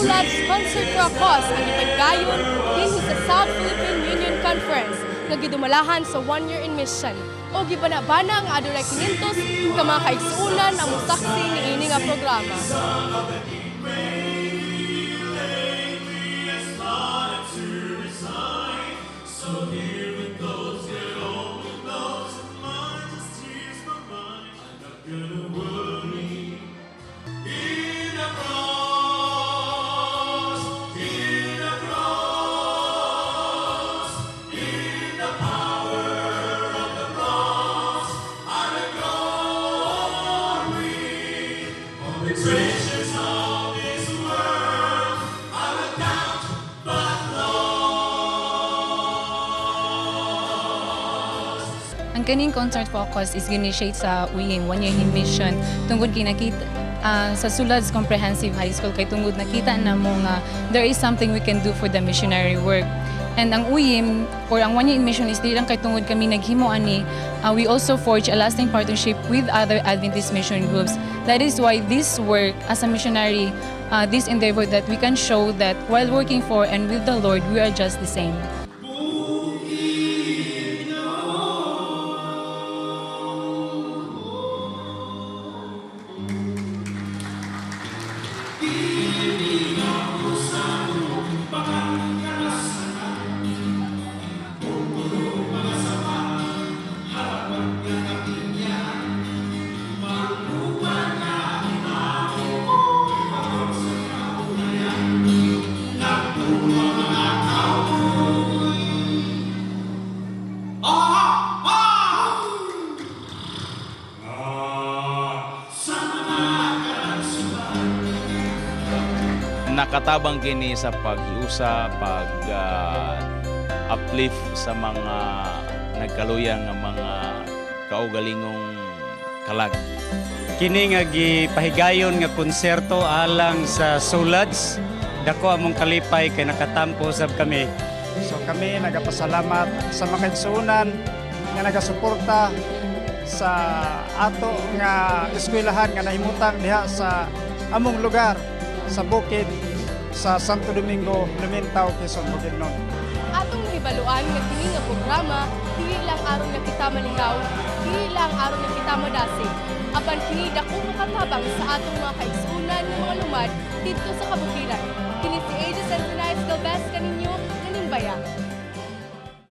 Sulads Concert for a Cause ang ipaggayon din sa South Philippine Union Conference nga gidumalahan sa 1 year in mission. O gibanabana ang adulay 500 ka mga kaigsuunan ang musaksi ni ini nga programa. Ang kaning concert focus is ginitiate sa UIM 1 year in mission tungod kinakita sa Sulads Comprehensive High School kay tungod nakita na mo nga there is something we can do for the missionary work. And ang UIM or ang 1 year in mission is di lang kay tungod kami naghimo ani, we also forge a lasting partnership with other Adventist mission groups. That is why this work as a missionary, this endeavor that we can show that while working for and with the Lord, we are just the same. Nakatabang kini sa pag-iusa, pag-uplift sa mga nagkaluyang nga mga kaugalingong kalag. Kini nga gipahigayon nga konserto alang sa Sulads. Dako among kalipay kay nakatampo sab kami. So kami nagapasalamat sa mga kaigsuunan nga nagasuporta sa ato nga eskwelahan nga nahimutang diha sa among lugar sa bukid sa Santo Domingo, Lumintao, Quezon, Bukidnon. Atong hibaluan nga kini nga programa dili lang aron nga kita malingaw, dili lang aron nga kita madasig. Apan kini dako makatabang sa atong mga kaigsuunan nga mga lumad didto sa kabukiran. Kini si Aegis and Panimbaya kaninyo, Panimbaya.